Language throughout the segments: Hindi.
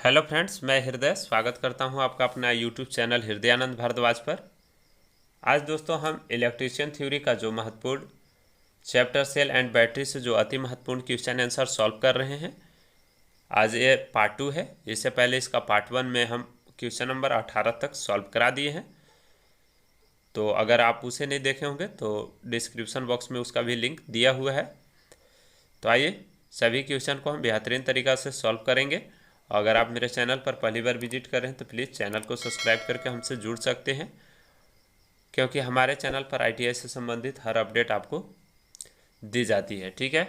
हेलो फ्रेंड्स, मैं हृदय स्वागत करता हूं आपका अपना यूट्यूब चैनल हृदयानंद भारद्वाज पर। आज दोस्तों हम इलेक्ट्रिशियन थ्योरी का जो महत्वपूर्ण चैप्टर सेल एंड बैटरी से जो अति महत्वपूर्ण क्वेश्चन आंसर सॉल्व कर रहे हैं। आज ये पार्ट 2 है। इससे पहले इसका पार्ट 1 में हम क्वेश्चन नंबर 18 तक सॉल्व करा दिए हैं। तो अगर आप उसे नहीं देखे होंगे तो डिस्क्रिप्शन बॉक्स में उसका भी लिंक दिया हुआ है। तो आइए सभी क्वेश्चन को हम बेहतरीन तरीक़ा से सॉल्व करेंगे। अगर आप मेरे चैनल पर पहली बार विजिट कर रहे हैं तो प्लीज़ चैनल को सब्सक्राइब करके हमसे जुड़ सकते हैं, क्योंकि हमारे चैनल पर ITI से संबंधित हर अपडेट आपको दी जाती है। ठीक है,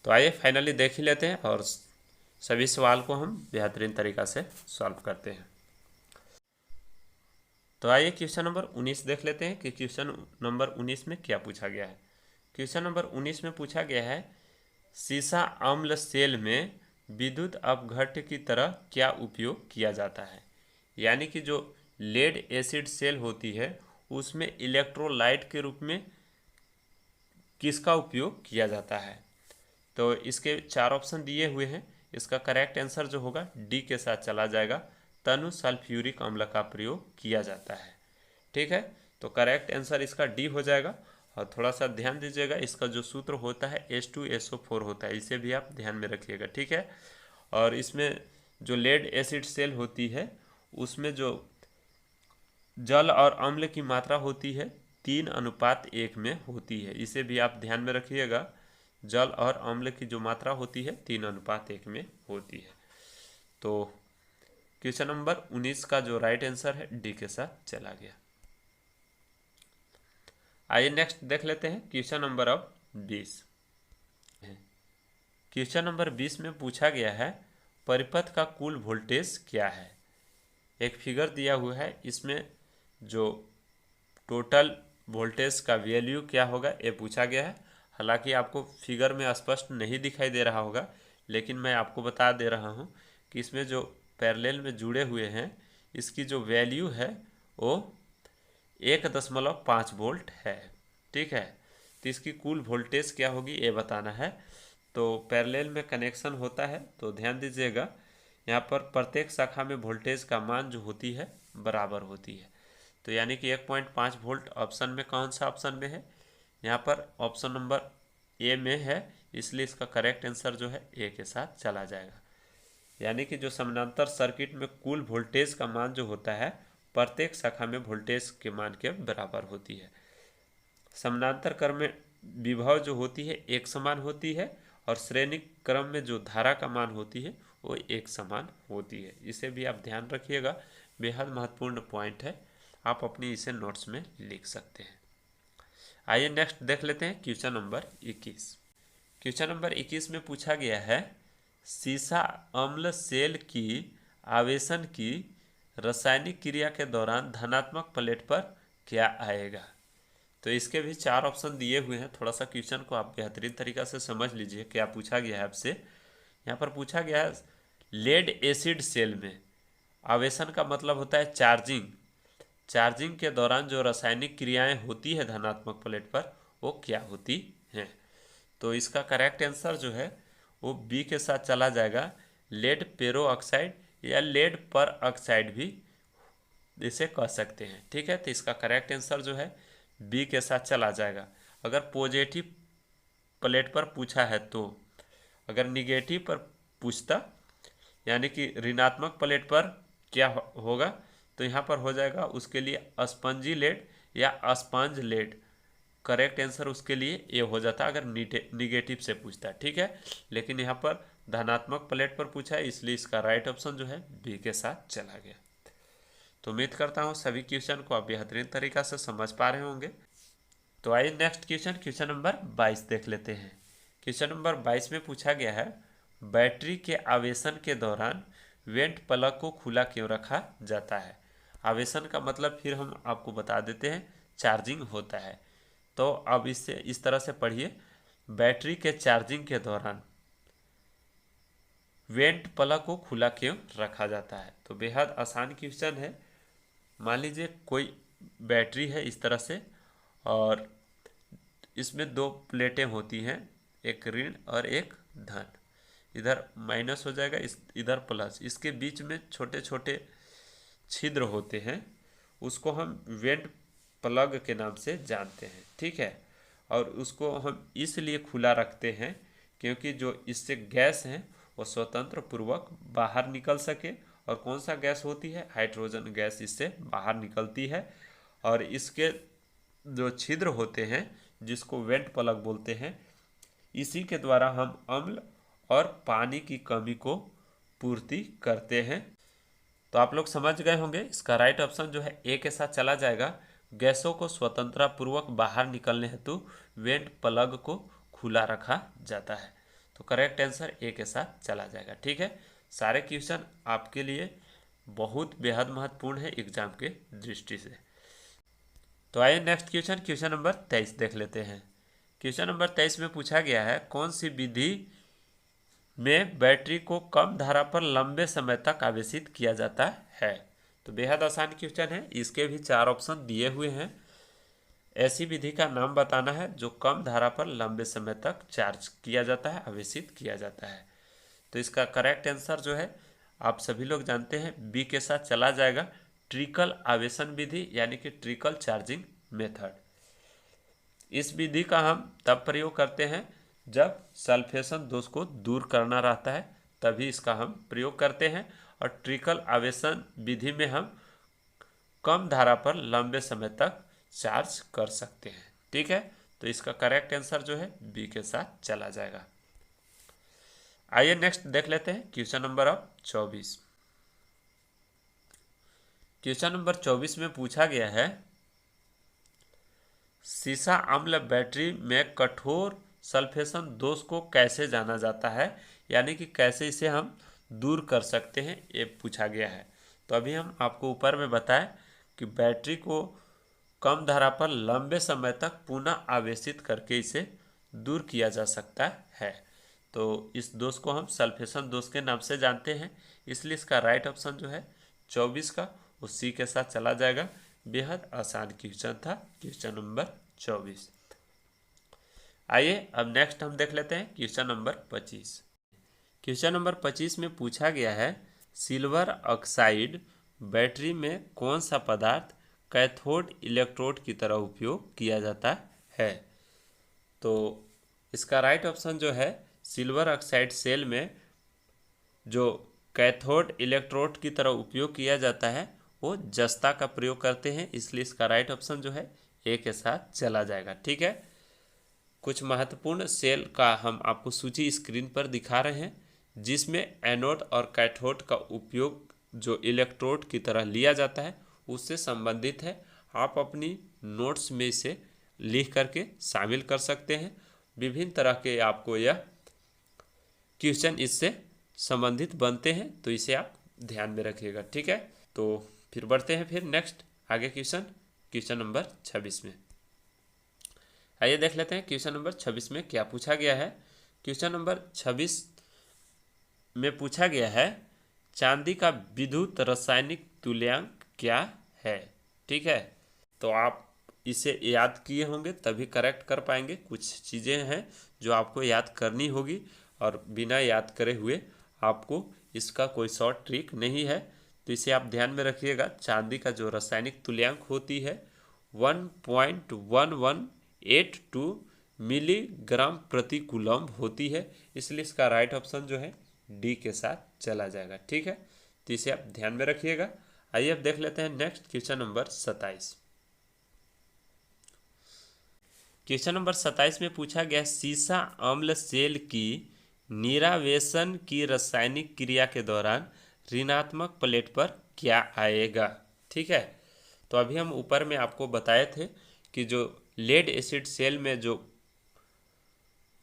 तो आइए फाइनली देख ही लेते हैं और सभी सवाल को हम बेहतरीन तरीक़ा से सॉल्व करते हैं। तो आइए क्वेश्चन नंबर 19 देख लेते हैं कि क्वेश्चन नंबर 19 में क्या पूछा गया है। क्वेश्चन नंबर 19 में पूछा गया है, सीसा अम्ल सेल में विद्युत अपघट्य की तरह क्या उपयोग किया जाता है। यानी कि जो लेड एसिड सेल होती है उसमें इलेक्ट्रोलाइट के रूप में किसका उपयोग किया जाता है। तो इसके 4 ऑप्शन दिए हुए हैं। इसका करेक्ट आंसर जो होगा डी के साथ चला जाएगा, तनु सल्फ्यूरिक अम्ल का प्रयोग किया जाता है। ठीक है, तो करेक्ट आंसर इसका डी हो जाएगा। और थोड़ा सा ध्यान दीजिएगा, इसका जो सूत्र होता है H2SO4 होता है, इसे भी आप ध्यान में रखिएगा। ठीक है, और इसमें जो लेड एसिड सेल होती है उसमें जो जल और अम्ल की मात्रा होती है 3:1 में होती है, इसे भी आप ध्यान में रखिएगा। जल और अम्ल की जो मात्रा होती है 3:1 में होती है। तो क्वेश्चन नंबर 19 का जो राइट आंसर है डी के साथ चला गया। आइए नेक्स्ट देख लेते हैं क्वेश्चन नंबर अब 20। क्वेश्चन नंबर 20 में पूछा गया है, परिपथ का कुल वोल्टेज क्या है। एक फिगर दिया हुआ है, इसमें जो टोटल वोल्टेज का वैल्यू क्या होगा ये पूछा गया है। हालांकि आपको फिगर में स्पष्ट नहीं दिखाई दे रहा होगा, लेकिन मैं आपको बता दे रहा हूँ कि इसमें जो पैरेलल में जुड़े हुए हैं इसकी जो वैल्यू है वो 1.5 वोल्ट है। ठीक है, तो इसकी कुल वोल्टेज क्या होगी ये बताना है। तो पैरेलल में कनेक्शन होता है, तो ध्यान दीजिएगा यहाँ पर प्रत्येक शाखा में वोल्टेज का मान जो होती है बराबर होती है। तो यानी कि 1.5 वोल्ट ऑप्शन में कौन सा ऑप्शन में है, यहाँ पर ऑप्शन नंबर ए में है, इसलिए इसका करेक्ट आंसर जो है ए के साथ चला जाएगा। यानी कि जो समानांतर सर्किट में कुल वोल्टेज का मान जो होता है प्रत्येक शाखा में वोल्टेज के मान के बराबर होती है। समानांतर क्रम में विभव जो होती है एक समान होती है और श्रेणी क्रम में जो धारा का मान होती है वो एक समान होती है। इसे भी आप ध्यान रखिएगा, बेहद महत्वपूर्ण पॉइंट है, आप अपनी इसे नोट्स में लिख सकते हैं। आइए नेक्स्ट देख लेते हैं क्वेश्चन नंबर 21। क्वेश्चन नंबर 21 में पूछा गया है, सीसा अम्ल सेल की आवेशन की रासायनिक क्रिया के दौरान धनात्मक प्लेट पर क्या आएगा। तो इसके भी 4 ऑप्शन दिए हुए हैं। थोड़ा सा क्वेश्चन को आप बेहतरीन तरीका से समझ लीजिए क्या पूछा गया है आपसे। यहाँ पर पूछा गया है, लेड एसिड सेल में आवेशन का मतलब होता है चार्जिंग। चार्जिंग के दौरान जो रासायनिक क्रियाएं होती है धनात्मक प्लेट पर वो क्या होती हैं। तो इसका करेक्ट आंसर जो है वो बी के साथ चला जाएगा, लेड पेरो ऑक्साइड या लेड पर ऑक्साइड भी इसे कह सकते हैं। ठीक है, तो इसका करेक्ट आंसर जो है बी के साथ चला जाएगा। अगर पॉजिटिव प्लेट पर पूछा है तो, अगर निगेटिव पर पूछता यानी कि ऋणात्मक प्लेट पर क्या होगा, तो यहाँ पर हो जाएगा उसके लिए स्पंजी लेड या स्पंज लेड। करेक्ट आंसर उसके लिए ये हो जाता अगर निगेटिव से पूछता। ठीक है, लेकिन यहाँ पर धनात्मक प्लेट पर पूछा है, इसलिए इसका राइट ऑप्शन जो है बी के साथ चला गया। तो उम्मीद करता हूँ सभी क्वेश्चन को आप बेहतरीन तरीका से समझ पा रहे होंगे। तो आइए नेक्स्ट क्वेश्चन नंबर 22 देख लेते हैं। क्वेश्चन नंबर 22 में पूछा गया है, बैटरी के आवेशन के दौरान वेंट प्लग को खुला क्यों रखा जाता है। आवेशन का मतलब फिर हम आपको बता देते हैं, चार्जिंग होता है। तो अब इससे इस तरह से पढ़िए, बैटरी के चार्जिंग के दौरान वेंट प्लग को खुला क्यों रखा जाता है। तो बेहद आसान क्वेश्चन है। मान लीजिए कोई बैटरी है इस तरह से और इसमें 2 प्लेटें होती हैं, एक ऋण और एक धन। इधर माइनस हो जाएगा, इधर प्लस। इसके बीच में छोटे छोटे छिद्र होते हैं, उसको हम वेंट प्लग के नाम से जानते हैं, ठीक है। और उसको हम इसलिए खुला रखते हैं क्योंकि जो इससे गैस है वो स्वतंत्र पूर्वक बाहर निकल सके। और कौन सा गैस होती है? हाइड्रोजन गैस इससे बाहर निकलती है। और इसके जो छिद्र होते हैं जिसको वेंट प्लग बोलते हैं, इसी के द्वारा हम अम्ल और पानी की कमी को पूर्ति करते हैं। तो आप लोग समझ गए होंगे, इसका राइट ऑप्शन जो है ए के साथ चला जाएगा। गैसों को स्वतंत्रता पूर्वक बाहर निकलने हेतु वेंट प्लग को खुला रखा जाता है। तो करेक्ट आंसर ए के साथ चला जाएगा, ठीक है। सारे क्वेश्चन आपके लिए बहुत बेहद महत्वपूर्ण है एग्जाम के दृष्टि से। तो आइए नेक्स्ट क्वेश्चन नंबर 23 देख लेते हैं। क्वेश्चन नंबर 23 में पूछा गया है, कौन सी विधि में बैटरी को कम धारा पर लंबे समय तक आवेशित किया जाता है? तो बेहद आसान क्वेश्चन है, इसके भी 4 ऑप्शन दिए हुए हैं। ऐसी विधि का नाम बताना है जो कम धारा पर लंबे समय तक चार्ज किया जाता है, आवेशित किया जाता है। तो इसका करेक्ट आंसर जो है आप सभी लोग जानते हैं, बी के साथ चला जाएगा, ट्रिकल आवेशन विधि यानी कि ट्रिकल चार्जिंग मेथड। इस विधि का हम तब प्रयोग करते हैं जब सल्फेशन दोष को दूर करना रहता है, तभी इसका हम प्रयोग करते हैं। और ट्रिकल आवेशन विधि में हम कम धारा पर लंबे समय तक चार्ज कर सकते हैं, ठीक है। तो इसका करेक्ट आंसर जो है बी के साथ चला जाएगा। आइए नेक्स्ट देख लेते हैं क्वेश्चन नंबर अब 24। क्वेश्चन नंबर 24 में पूछा गया है, सीसा अम्ल बैटरी में कठोर सल्फेशन दोष को कैसे जाना जाता है, यानी कि कैसे इसे हम दूर कर सकते हैं, ये पूछा गया है। तो अभी हम आपको ऊपर में बताएं कि बैटरी को कम धारा पर लंबे समय तक पुनः आवेशित करके इसे दूर किया जा सकता है। तो इस दोष को हम सल्फेशन दोष के नाम से जानते हैं, इसलिए इसका राइट ऑप्शन जो है 24 का वो सी के साथ चला जाएगा। बेहद आसान क्वेश्चन था क्वेश्चन नंबर 24। आइए अब नेक्स्ट हम देख लेते हैं क्वेश्चन नंबर 25। क्वेश्चन नंबर 25 में पूछा गया है, सिल्वर ऑक्साइड बैटरी में कौन सा पदार्थ कैथोड इलेक्ट्रोड की तरह उपयोग किया जाता है? तो इसका राइट ऑप्शन जो है, सिल्वर ऑक्साइड सेल में जो कैथोड इलेक्ट्रोड की तरह उपयोग किया जाता है वो जस्ता का प्रयोग करते हैं, इसलिए इसका राइट ऑप्शन जो है ए के साथ चला जाएगा, ठीक है। कुछ महत्वपूर्ण सेल का हम आपको सूची स्क्रीन पर दिखा रहे हैं, जिसमें एनोड और कैथोड का उपयोग जो इलेक्ट्रोड की तरह लिया जाता है उससे संबंधित है। आप अपनी नोट्स में इसे लिख करके शामिल कर सकते हैं। विभिन्न तरह के आपको यह क्वेश्चन इससे संबंधित बनते हैं, तो इसे आप ध्यान में रखिएगा, ठीक है। तो फिर बढ़ते हैं फिर नेक्स्ट आगे क्वेश्चन नंबर 26 में। आइए देख लेते हैं क्वेश्चन नंबर 26 में क्या पूछा गया है। क्वेश्चन नंबर 26 में पूछा गया है, चांदी का विद्युत रासायनिक तुल्यांक क्या है, ठीक है। तो आप इसे याद किए होंगे तभी करेक्ट कर पाएंगे। कुछ चीज़ें हैं जो आपको याद करनी होगी और बिना याद करे हुए आपको इसका कोई शॉर्ट ट्रिक नहीं है, तो इसे आप ध्यान में रखिएगा। चांदी का जो रासायनिक तुल्यांक होती है 1.1182 मिलीग्राम प्रति कूलम्ब होती है, इसलिए इसका राइट ऑप्शन जो है डी के साथ चला जाएगा, ठीक है। तो इसे आप ध्यान में रखिएगा। आइए अब देख लेते हैं next question number 27। Question number 27 में पूछा गया, सीसा अम्ल सेल की निरावेशन की रासायनिक क्रिया के दौरान ऋणात्मक प्लेट पर क्या आएगा, ठीक है। तो अभी हम ऊपर में आपको बताए थे कि जो लेड एसिड सेल में जो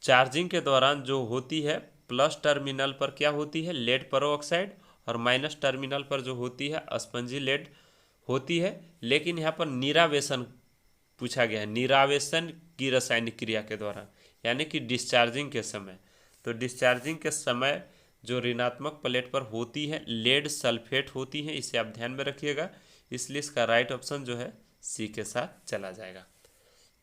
चार्जिंग के दौरान जो होती है, प्लस टर्मिनल पर क्या होती है, लेड पेरोक्साइड, और माइनस टर्मिनल पर जो होती है स्पंजी लेड होती है। लेकिन यहाँ पर निरावेशन पूछा गया है, निरावेशन की रासायनिक क्रिया के दौरान यानी कि डिस्चार्जिंग के समय। तो डिस्चार्जिंग के समय जो ऋणात्मक प्लेट पर होती है लेड सल्फेट होती है, इसे आप ध्यान में रखिएगा, इसलिए इसका राइट ऑप्शन जो है सी के साथ चला जाएगा।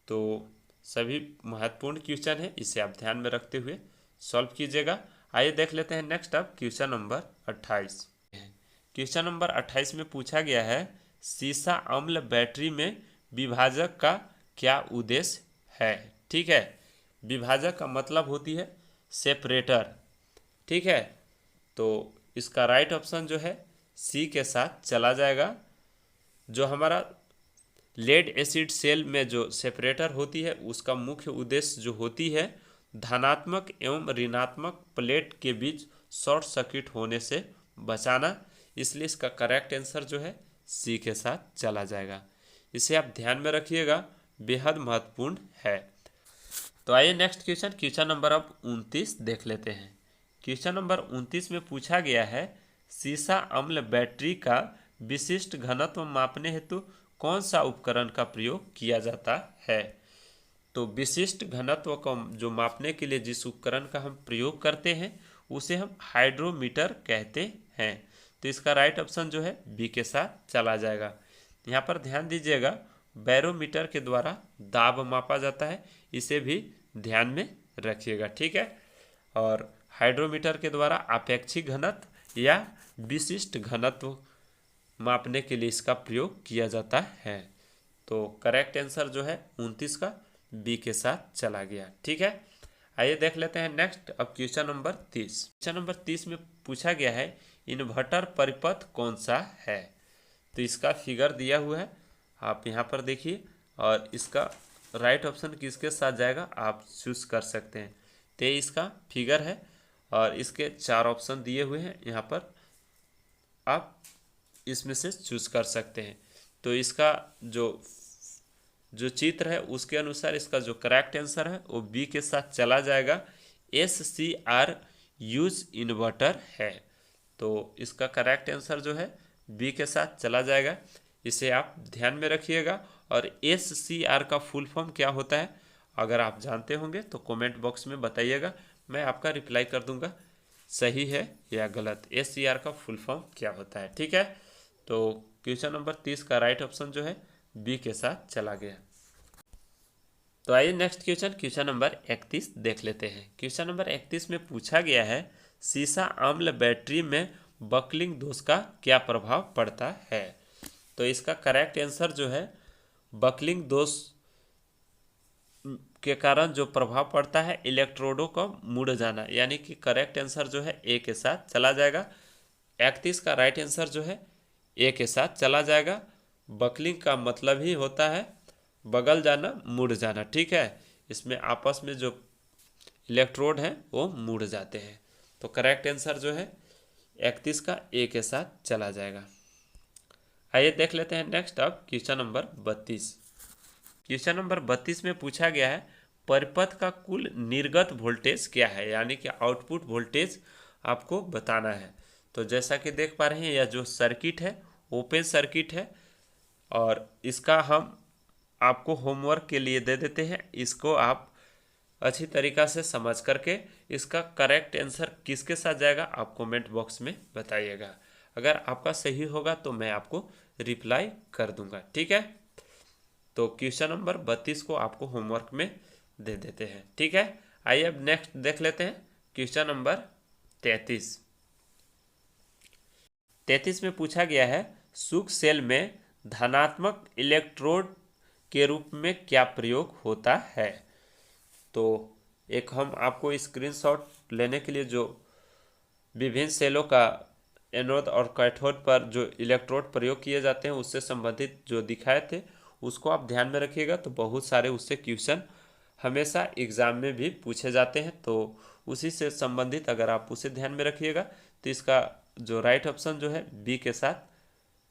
तो सभी महत्वपूर्ण क्वेश्चन है, इसे आप ध्यान में रखते हुए सॉल्व कीजिएगा। आइए देख लेते हैं नेक्स्ट अब क्वेश्चन नंबर 28। क्वेश्चन नंबर 28 में पूछा गया है सीसा अम्ल बैटरी में विभाजक का क्या उद्देश्य है। ठीक है, विभाजक का मतलब होती है सेपरेटर। ठीक है, तो इसका राइट ऑप्शन जो है सी के साथ चला जाएगा। जो हमारा लेड एसिड सेल में जो सेपरेटर होती है उसका मुख्य उद्देश्य जो होती है धनात्मक एवं ऋणात्मक प्लेट के बीच शॉर्ट सर्किट होने से बचाना, इसलिए इसका करेक्ट आंसर जो है सी के साथ चला जाएगा। इसे आप ध्यान में रखिएगा, बेहद महत्वपूर्ण है। तो आइए नेक्स्ट क्वेश्चन नंबर अब 29 देख लेते हैं। क्वेश्चन नंबर 29 में पूछा गया है सीसा अम्ल बैटरी का विशिष्ट घनत्व मापने हेतु कौन सा उपकरण का प्रयोग किया जाता है। तो विशिष्ट घनत्व को जो मापने के लिए जिस उपकरण का हम प्रयोग करते हैं उसे हम हाइड्रोमीटर कहते हैं। तो इसका राइट ऑप्शन जो है बी के साथ चला जाएगा। यहाँ पर ध्यान दीजिएगा, बैरोमीटर के द्वारा दाब मापा जाता है, इसे भी ध्यान में रखिएगा। ठीक है, और हाइड्रोमीटर के द्वारा आपेक्षिक घनत्व या विशिष्ट घनत्व मापने के लिए इसका प्रयोग किया जाता है। तो करेक्ट आंसर जो है 29 का बी के साथ चला गया। ठीक है, आइए देख लेते हैं नेक्स्ट अब क्वेश्चन नंबर 30। क्वेश्चन नंबर 30 में पूछा गया है इन्वर्टर परिपथ कौन सा है। तो इसका फिगर दिया हुआ है, आप यहाँ पर देखिए, और इसका राइट ऑप्शन किसके साथ जाएगा आप चूज कर सकते हैं। 23 का फिगर है और इसके 4 ऑप्शन दिए हुए हैं, यहाँ पर आप इसमें से चूज कर सकते हैं। तो इसका जो चित्र है उसके अनुसार इसका जो करेक्ट आंसर है वो बी के साथ चला जाएगा। SCR यूज इन्वर्टर है, तो इसका करेक्ट आंसर जो है बी के साथ चला जाएगा। इसे आप ध्यान में रखिएगा। और SCR का फुल फॉर्म क्या होता है अगर आप जानते होंगे तो कमेंट बॉक्स में बताइएगा, मैं आपका रिप्लाई कर दूंगा सही है या गलत। SCR का फुल फॉर्म क्या होता है। ठीक है, तो क्वेश्चन नंबर 30 का राइट ऑप्शन जो है बी के साथ चला गया। तो आइए नेक्स्ट क्वेश्चन नंबर 31 देख लेते हैं। क्वेश्चन नंबर 31 में पूछा गया है सीसा अम्ल बैटरी में बकलिंग दोष का क्या प्रभाव पड़ता है। तो इसका करेक्ट आंसर जो है बकलिंग दोष के कारण जो प्रभाव पड़ता है इलेक्ट्रोडों का मुड़ जाना, यानी कि करेक्ट आंसर जो है ए के साथ चला जाएगा। 31 का राइट आंसर जो है ए के साथ चला जाएगा। बकलिंग का मतलब ही होता है बगल जाना, मुड़ जाना। ठीक है, इसमें आपस में जो इलेक्ट्रोड हैं वो मुड़ जाते हैं। तो करेक्ट आंसर जो है 31 का ए के साथ चला जाएगा। आइए देख लेते हैं नेक्स्ट अब क्वेश्चन नंबर 32। क्वेश्चन नंबर 32 में पूछा गया है परिपथ का कुल निर्गत वोल्टेज क्या है, यानी कि आउटपुट वोल्टेज आपको बताना है। तो जैसा कि देख पा रहे हैं यह जो सर्किट है ओपन सर्किट है और इसका हम आपको होमवर्क के लिए दे देते हैं। इसको आप अच्छी तरीक़ा से समझ करके इसका करेक्ट आंसर किसके साथ जाएगा आप कमेंट बॉक्स में बताइएगा। अगर आपका सही होगा तो मैं आपको रिप्लाई कर दूंगा। ठीक है, तो क्वेश्चन नंबर 32 को आपको होमवर्क में दे देते हैं। ठीक है, आइए अब नेक्स्ट देख लेते हैं क्वेश्चन नंबर 33। 33 में पूछा गया है शुष्क सेल में धनात्मक इलेक्ट्रोड के रूप में क्या प्रयोग होता है। तो एक हम आपको स्क्रीनशॉट लेने के लिए जो विभिन्न सेलों का एनोड और कैथोड पर जो इलेक्ट्रोड प्रयोग किए जाते हैं उससे संबंधित जो दिखाए थे उसको आप ध्यान में रखिएगा। तो बहुत सारे उससे क्वेश्चन हमेशा एग्जाम में भी पूछे जाते हैं, तो उसी से संबंधित अगर आप उसे ध्यान में रखिएगा तो इसका जो राइट ऑप्शन जो है बी के साथ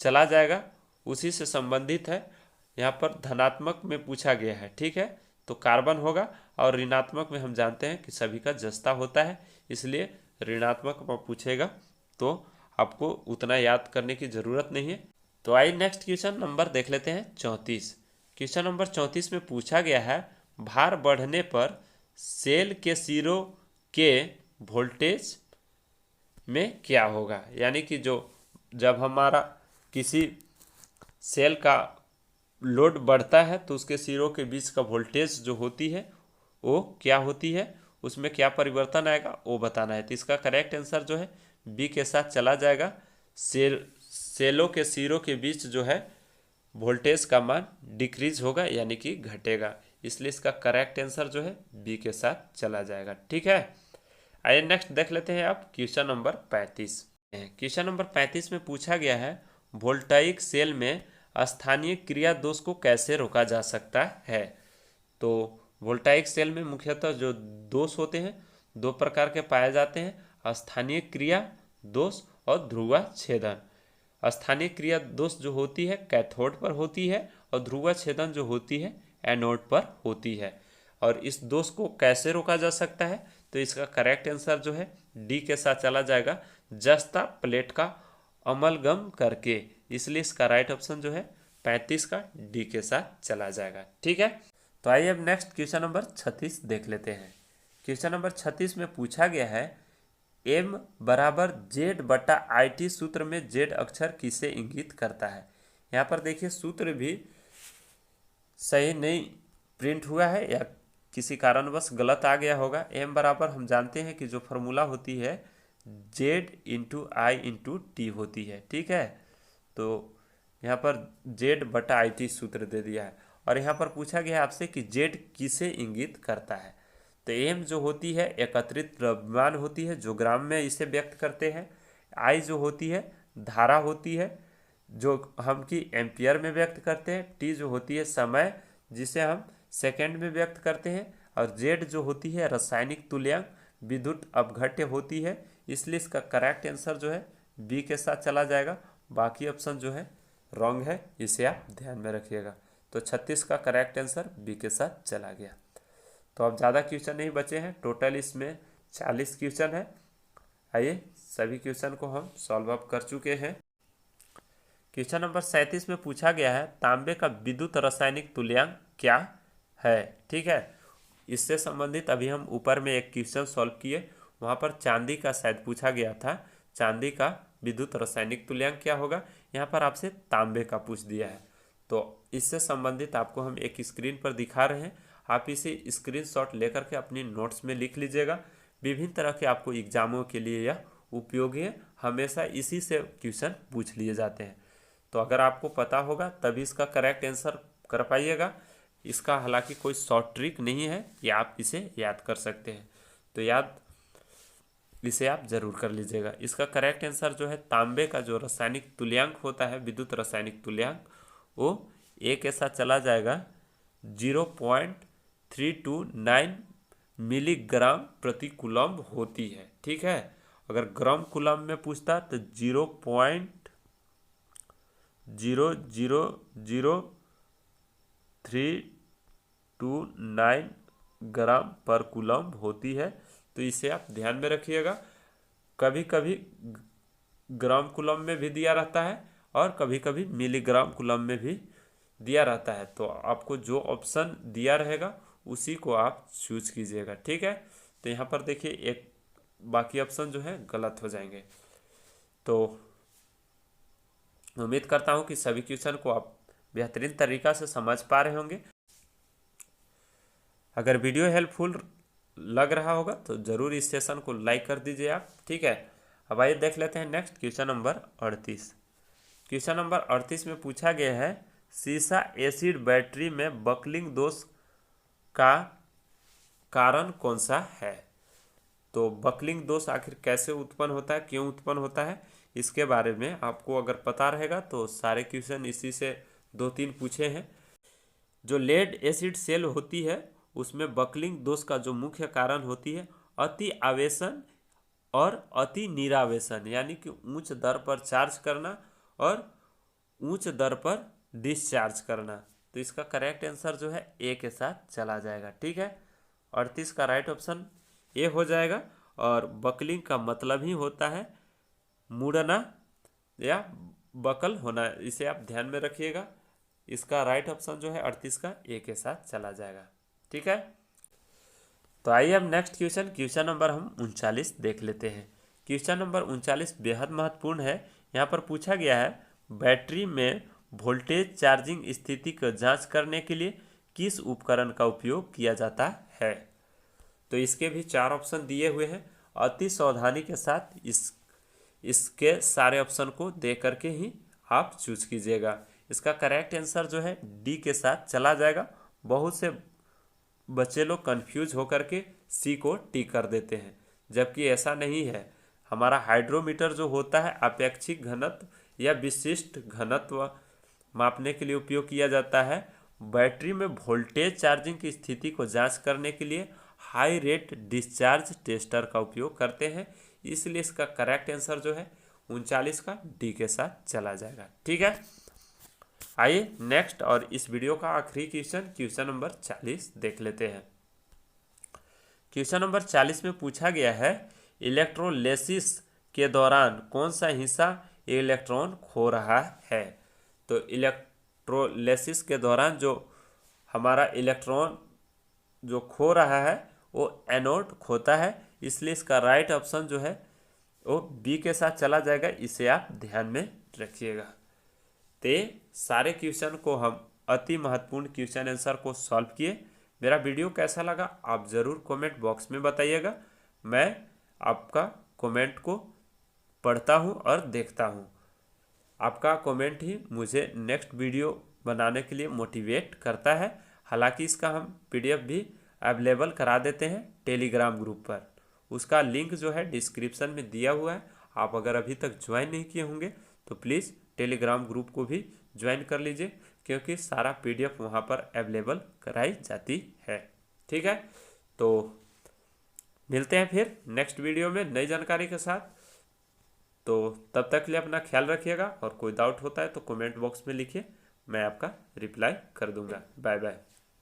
चला जाएगा, उसी से संबंधित है। यहाँ पर धनात्मक में पूछा गया है, ठीक है, तो कार्बन होगा और ऋणात्मक में हम जानते हैं कि सभी का जस्ता होता है, इसलिए ऋणात्मक में पूछेगा तो आपको उतना याद करने की ज़रूरत नहीं है। तो आइए नेक्स्ट क्वेश्चन नंबर देख लेते हैं 34। क्वेश्चन नंबर 34 में पूछा गया है भार बढ़ने पर सेल के सिरों के वोल्टेज में क्या होगा, यानी कि जो जब हमारा किसी सेल का लोड बढ़ता है तो उसके सिरों के बीच का वोल्टेज जो होती है वो क्या होती है, उसमें क्या परिवर्तन आएगा वो बताना है। तो इसका करेक्ट आंसर जो है बी के साथ चला जाएगा। सेलों के सिरों के बीच जो है वोल्टेज का मान डिक्रीज होगा यानी कि घटेगा, इसलिए इसका करेक्ट आंसर जो है बी के साथ चला जाएगा। ठीक है, आइए नेक्स्ट देख लेते हैं आप क्वेश्चन नंबर 35। क्वेश्चन नंबर 35 में पूछा गया है वोल्टाइक सेल में स्थानीय क्रिया दोष को कैसे रोका जा सकता है। तो वोल्टाइक सेल में मुख्यतः जो दोष होते हैं दो प्रकार के पाए जाते हैं, स्थानीय क्रिया दोष और ध्रुवा छेदन। स्थानीय क्रिया दोष जो होती है कैथोड पर होती है और ध्रुवा छेदन जो होती है एनोड पर होती है। और इस दोष को कैसे रोका जा सकता है, तो इसका करेक्ट आंसर जो है डी के साथ चला जाएगा, जस्ता प्लेट का अमलगम करके। इसलिए इसका राइट ऑप्शन जो है 35 का डी के साथ चला जाएगा। ठीक है, तो आइए अब नेक्स्ट क्वेश्चन नंबर 36 देख लेते हैं। क्वेश्चन नंबर 36 में पूछा गया है m बराबर जेड बटा आई टी सूत्र में जेड अक्षर किसे इंगित करता है। यहाँ पर देखिए सूत्र भी सही नहीं प्रिंट हुआ है या किसी कारणवश गलत आ गया होगा। m बराबर हम जानते हैं कि जो फॉर्मूला होती है z इंटू आई इंटू टी होती है। ठीक है, तो यहाँ पर z बटा आई टी सूत्र दे दिया है और यहाँ पर पूछा गया है आपसे कि z किसे इंगित करता है। तो m जो होती है एकत्रित द्रव्यमान होती है जो ग्राम में इसे व्यक्त करते हैं। I जो होती है धारा होती है जो हम की एम्पियर में व्यक्त करते हैं। T जो होती है समय जिसे हम सेकेंड में व्यक्त करते हैं। और Z जो होती है रासायनिक तुल्यांक विद्युत अपघट्य होती है। इसलिए इसका करेक्ट आंसर जो है बी के साथ चला जाएगा। बाकी ऑप्शन जो है रॉन्ग है, इसे आप ध्यान में रखिएगा। तो 36 का करेक्ट आंसर बी के साथ चला गया। तो अब ज़्यादा क्वेश्चन नहीं बचे हैं, टोटल इसमें 40 क्वेश्चन है। आइए सभी क्वेश्चन को हम सॉल्व अप कर चुके हैं। क्वेश्चन नंबर 37 में पूछा गया है तांबे का विद्युत रासायनिक तुल्यांक क्या है। ठीक है, इससे संबंधित अभी हम ऊपर में एक क्वेश्चन सॉल्व किए, वहाँ पर चांदी का शायद पूछा गया था, चांदी का विद्युत रासायनिक तुल्यांक क्या होगा। यहाँ पर आपसे तांबे का पूछ दिया है, तो इससे संबंधित आपको हम एक स्क्रीन पर दिखा रहे हैं। आप इसे स्क्रीनशॉट लेकर के अपनी नोट्स में लिख लीजिएगा। विभिन्न तरह के आपको एग्जामों के लिए यह उपयोगी है, हमेशा इसी से क्वेश्चन पूछ लिए जाते हैं। तो अगर आपको पता होगा तभी इसका करेक्ट आंसर कर पाइएगा। इसका हालांकि कोई शॉर्ट ट्रिक नहीं है, ये आप इसे याद कर सकते हैं, तो याद इसे आप जरूर कर लीजिएगा। इसका करेक्ट आंसर जो है तांबे का जो रासायनिक तुल्यांक होता है विद्युत रासायनिक तुल्यांक, वो ए के साथ चला जाएगा 0.329 मिलीग्राम प्रति कूलम्ब होती है। ठीक है, अगर ग्राम कूलम्ब में पूछता तो 0.00039 ग्राम पर कूलम्ब होती है। तो इसे आप ध्यान में रखिएगा। कभी कभी ग्राम कूलम्ब में भी दिया रहता है और कभी कभी मिलीग्राम कूलम्ब में भी दिया रहता है, तो आपको जो ऑप्शन दिया रहेगा उसी को आप चूज कीजिएगा। ठीक है, तो यहाँ पर देखिए एक बाकी ऑप्शन जो है गलत हो जाएंगे। तो उम्मीद करता हूँ कि सभी क्वेश्चन को आप बेहतरीन तरीका से समझ पा रहे होंगे। अगर वीडियो हेल्पफुल लग रहा होगा तो ज़रूर इस सेशन को लाइक कर दीजिए आप। ठीक है, अब आइए देख लेते हैं next question number 38। Question number 38 में पूछा गया है सीसा एसिड बैटरी में बकलिंग दोष का कारण कौन सा है। तो बकलिंग दोष आखिर कैसे उत्पन्न होता है, क्यों उत्पन्न होता है, इसके बारे में आपको अगर पता रहेगा तो सारे क्वेश्चन इसी से 2-3 पूछे हैं। जो लेड एसिड सेल होती है उसमें बकलिंग दोष का जो मुख्य कारण होती है अति आवेशन और अति निरावेशन, यानी कि उच्च दर पर चार्ज करना और उच्च दर पर डिस्चार्ज करना। तो इसका करेक्ट आंसर जो है ए के साथ चला जाएगा। ठीक है, 38 का राइट ऑप्शन ए हो जाएगा। और बकलिंग का मतलब ही होता है मुड़ना या बकल होना, इसे आप ध्यान में रखिएगा। इसका राइट ऑप्शन जो है 38 का ए के साथ चला जाएगा। ठीक है, तो आइए अब नेक्स्ट क्वेश्चन नंबर हम 39 देख लेते हैं। क्वेश्चन नंबर 39 बेहद महत्वपूर्ण है। यहाँ पर पूछा गया है बैटरी में वोल्टेज चार्जिंग स्थिति को जांच करने के लिए किस उपकरण का उपयोग किया जाता है। तो इसके भी 4 ऑप्शन दिए हुए हैं। अति सावधानी के साथ इसके सारे ऑप्शन को दे करके ही आप चूज कीजिएगा। इसका करेक्ट आंसर जो है डी के साथ चला जाएगा। बहुत से बच्चे लोग कंफ्यूज होकर के सी को टिक कर देते हैं, जबकि ऐसा नहीं है। हमारा हाइड्रोमीटर जो होता है अपेक्षिक घनत्व या विशिष्ट घनत्व मापने के लिए उपयोग किया जाता है। बैटरी में वोल्टेज चार्जिंग की स्थिति को जांच करने के लिए हाई रेट डिस्चार्ज टेस्टर का उपयोग करते हैं। इसलिए इसका करेक्ट आंसर जो है 39 का डी के साथ चला जाएगा। ठीक है, आइए नेक्स्ट और इस वीडियो का आखिरी क्वेश्चन नंबर 40 देख लेते हैं। क्वेश्चन नंबर 40 में पूछा गया है इलेक्ट्रोलिसिस के दौरान कौन सा हिस्सा इलेक्ट्रॉन खो रहा है। तो इलेक्ट्रोलिसिस के दौरान जो हमारा इलेक्ट्रॉन जो खो रहा है वो एनोड खोता है, इसलिए इसका राइट ऑप्शन जो है वो बी के साथ चला जाएगा। इसे आप ध्यान में रखिएगा। तो सारे क्वेश्चन को हम अति महत्वपूर्ण क्वेश्चन आंसर को सॉल्व किए। मेरा वीडियो कैसा लगा आप ज़रूर कमेंट बॉक्स में बताइएगा। मैं आपका कमेंट को पढ़ता हूं और देखता हूं। आपका कमेंट ही मुझे नेक्स्ट वीडियो बनाने के लिए मोटिवेट करता है। हालांकि इसका हम पीडीएफ भी अवेलेबल करा देते हैं टेलीग्राम ग्रुप पर। उसका लिंक जो है डिस्क्रिप्शन में दिया हुआ है। आप अगर अभी तक ज्वाइन नहीं किए होंगे तो प्लीज़ टेलीग्राम ग्रुप को भी ज्वाइन कर लीजिए, क्योंकि सारा पीडीएफ वहाँ पर अवेलेबल कराई जाती है। ठीक है, तो मिलते हैं फिर नेक्स्ट वीडियो में नई जानकारी के साथ। तो तब तक के लिए अपना ख्याल रखिएगा और कोई डाउट होता है तो कमेंट बॉक्स में लिखिए, मैं आपका रिप्लाई कर दूंगा। Bye bye.